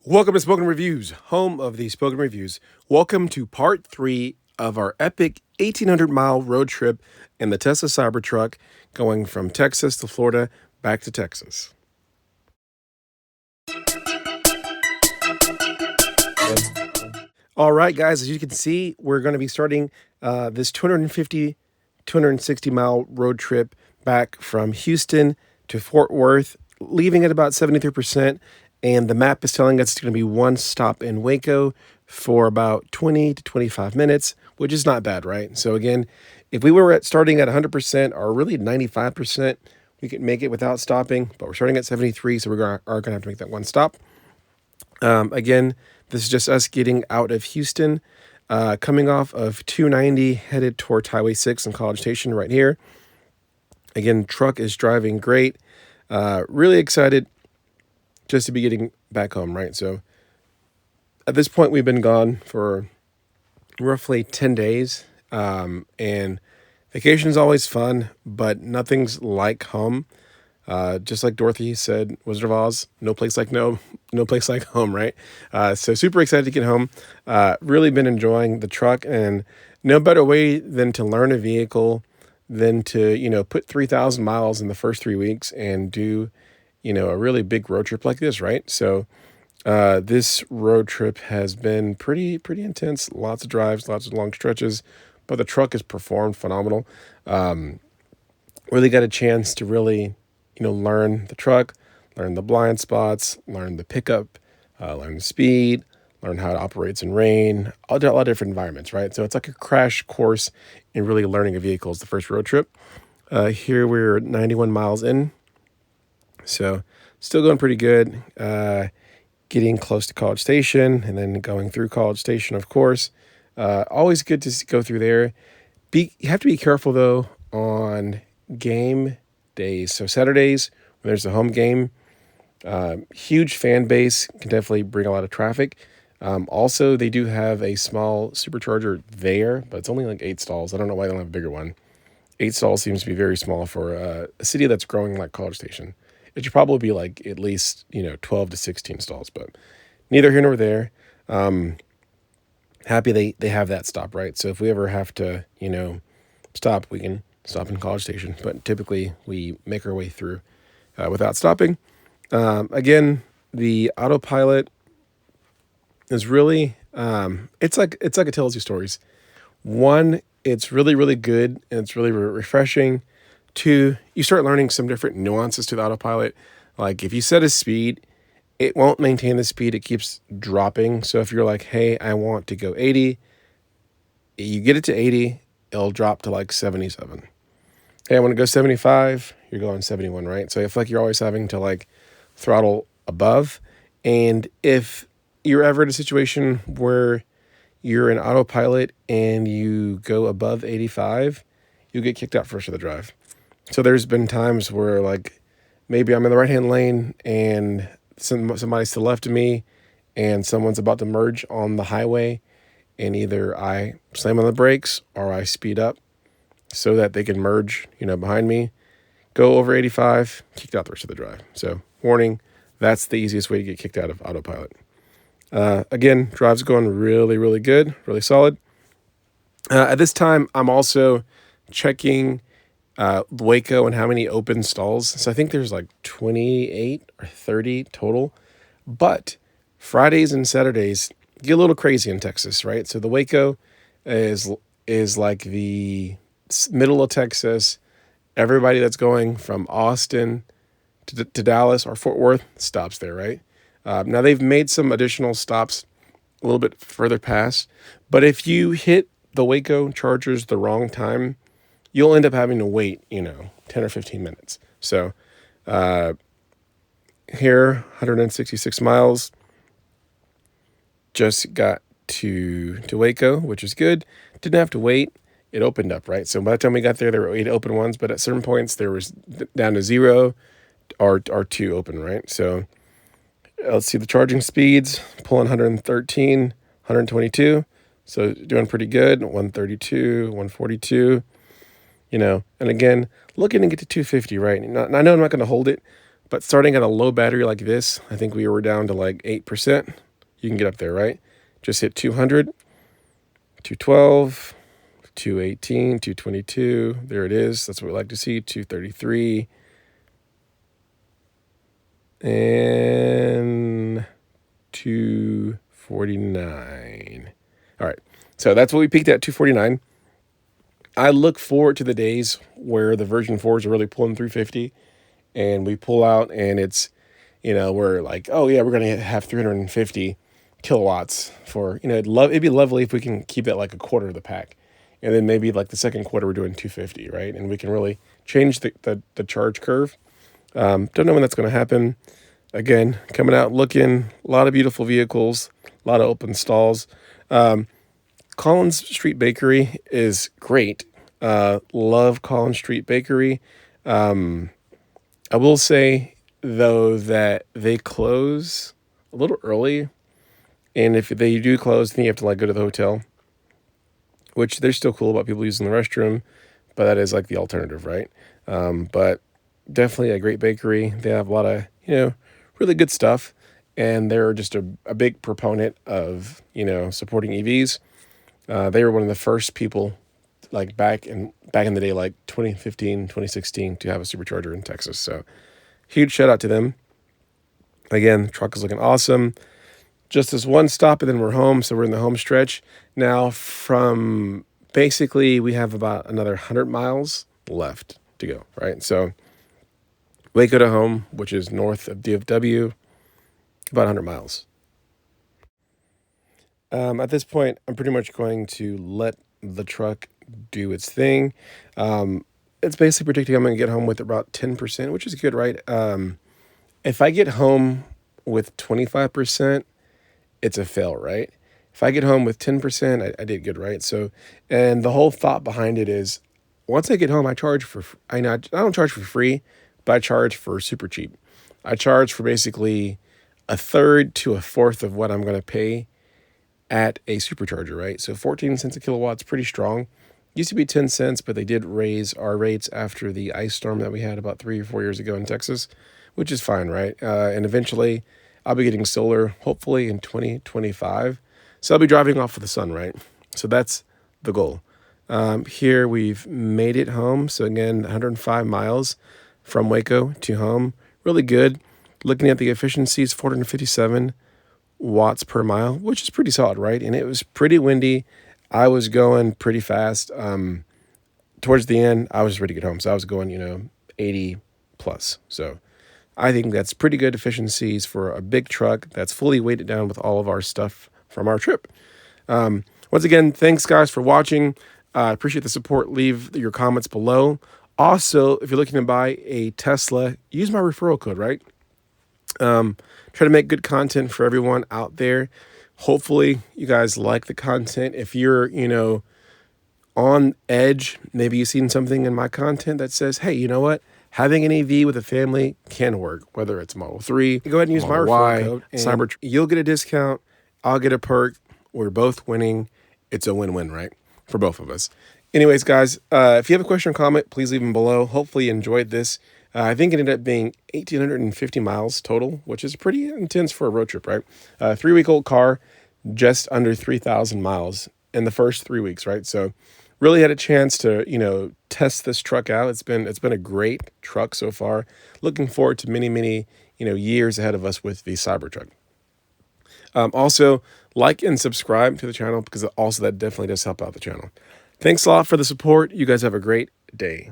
Welcome to Spoken Reviews, home of the Spoken Reviews. Welcome to part 3 of our epic 1,800-mile road trip in the Tesla Cybertruck going from Texas to Florida back to Texas. All right, guys, as you can see, we're going to be starting this 250, 260-mile road trip back from Houston to Fort Worth, leaving at about 73%. And the map is telling us it's going to be one stop in Waco for about 20 to 25 minutes, which is not bad, right? So again, if we were starting at 100% or really 95%, we could make it without stopping, but we're starting at 73, so we are going to have to make that one stop. Again, this is just us getting out of Houston, coming off of 290, headed toward Highway 6 and College Station right here. Again, truck is driving great. Really excited just to be getting back home, right? So at this point, we've been gone for roughly 10 days. And vacation is always fun, but nothing's like home. Just like Dorothy said, Wizard of Oz, no place like home, right? So super excited to get home. Really been enjoying the truck, and no better way than to learn a vehicle than to, put 3,000 miles in the first 3 weeks and do, a really big road trip like this, right? So this road trip has been pretty intense. Lots of drives, lots of long stretches, but the truck has performed phenomenal. Really got a chance to really, learn the truck, learn the blind spots, learn the pickup, learn the speed, learn how it operates in rain, a lot of different environments, right? So it's like a crash course in really learning a vehicle. It's the first road trip. Here we're 91 miles in. So still going pretty good. Getting close to College Station and then going through College Station, of course. Always good to go through there. You have to be careful, though, on game days. So Saturdays, when there's a home game, huge fan base, can definitely bring a lot of traffic. Also, they do have a small supercharger there, but it's only like 8 stalls. I don't know why they don't have a bigger one. 8 stalls seems to be very small for a city that's growing like College Station. It should probably be like at least, 12 to 16 stalls, but neither here nor there. Happy they have that stop, right? So if we ever have to, stop, we can stop in College Station, but typically we make our way through without stopping. Again, the Autopilot is really, it's like it tells you stories. One, it's really good and it's really refreshing. 2, you start learning some different nuances to the Autopilot. Like if you set a speed, it won't maintain the speed. It keeps dropping. So if you're like, hey, I want to go 80, you get it to 80, it'll drop to like 77. Hey, I want to go 75, you're going 71, right? So it's like you're always having to like throttle above. And if you're ever in a situation where you're in Autopilot and you go above 85, you'll get kicked out first of the drive. So there's been times where like maybe I'm in the right-hand lane and somebody's to the left of me and someone's about to merge on the highway, and either I slam on the brakes or I speed up so that they can merge, behind me, go over 85, kicked out the rest of the drive. So warning, that's the easiest way to get kicked out of Autopilot. Again, drive's going really good, really solid. At this time, I'm also checking Waco and how many open stalls. So I think there's like 28 or 30 total. But Fridays and Saturdays get a little crazy in Texas, right? So the Waco is like the middle of Texas. Everybody that's going from Austin to Dallas or Fort Worth stops there, right? Now they've made some additional stops a little bit further past, but if you hit the Waco chargers the wrong time, you'll end up having to wait, 10 or 15 minutes. So here, 166 miles, just got to Waco, which is good. Didn't have to wait. It opened up, right? So by the time we got there were 8 open ones, but at certain points there was down to 0 or 2 open, right? So let's see the charging speeds, pulling 113, 122. So doing pretty good, 132, 142. And again, looking to get to 250, right? I know I'm not going to hold it, But starting at a low battery like this, I think we were down to like 8%. You can get up there, right? Just hit 200, 212, 218, 222. There it is. That's what we like to see. 233. And 249. All right. So that's what we peaked at, 249. I look forward to the days where the version 4s are really pulling 350 and we pull out and it's, we're like, oh yeah, we're going to have 350 kilowatts for, it'd be lovely if we can keep that like a quarter of the pack. And then maybe like the second quarter, we're doing 250, right? And we can really change the charge curve. Don't know when that's going to happen. Again, coming out looking, a lot of beautiful vehicles, a lot of open stalls. Collins Street Bakery is great. Love Collins Street Bakery. I will say, though, that they close a little early. And if they do close, then you have to like go to the hotel, which they're still cool about people using the restroom, but that is like the alternative, right? But definitely a great bakery. They have a lot of, really good stuff. And they're just a big proponent of, supporting EVs. They were one of the first people like back in the day, like 2015, 2016, to have a supercharger in Texas. So huge shout out to them. Again, the truck is looking awesome. Just this one stop and then we're home. So we're in the home stretch. Now from basically we have about another 100 miles left to go, right? So Waco to home, which is north of DFW, about 100 miles. At this point, I'm pretty much going to let the truck do its thing. It's basically predicting I'm going to get home with about 10%, which is good, right? If I get home with 25%, it's a fail, right? If I get home with 10%, I did good, right? So, and the whole thought behind it is, once I get home, I don't charge for free, but I charge for super cheap. I charge for basically a third to a fourth of what I'm going to pay at a supercharger, right? So 14 cents a kilowatt's pretty strong. Used to be 10 cents, but they did raise our rates after the ice storm that we had about 3 or 4 years ago in Texas, which is fine, right? And eventually I'll be getting solar, hopefully in 2025. So I'll be driving off of the sun, right? So that's the goal. Here we've made it home. So again, 105 miles from Waco to home. Really good. Looking at the efficiencies, 457 watts per mile, which is pretty solid, right? And it was pretty windy. I was going pretty fast. Towards the end, I was ready to get home. So I was going, 80 plus. So I think that's pretty good efficiencies for a big truck that's fully weighted down with all of our stuff from our trip. Once again, thanks guys for watching. I appreciate the support. Leave your comments below. Also, if you're looking to buy a Tesla, use my referral code, right? Try to make good content for everyone out there. Hopefully you guys like the content. If you're, on edge, maybe you've seen something in my content that says, hey, you know what? Having an EV with a family can work, whether it's Model 3. Go ahead and use my referral code. Cyber, you'll get a discount. I'll get a perk. We're both winning. It's a win-win, right? For both of us. Anyways, guys, if you have a question or comment, please leave them below. Hopefully you enjoyed this. I think it ended up being 1,850 miles total, which is pretty intense for a road trip, right? 3-week-old car, just under 3,000 miles in the first 3 weeks, right? So really had a chance to, test this truck out. It's been a great truck so far. Looking forward to many, many, years ahead of us with the Cybertruck. Also, like and subscribe to the channel because also that definitely does help out the channel. Thanks a lot for the support. You guys have a great day.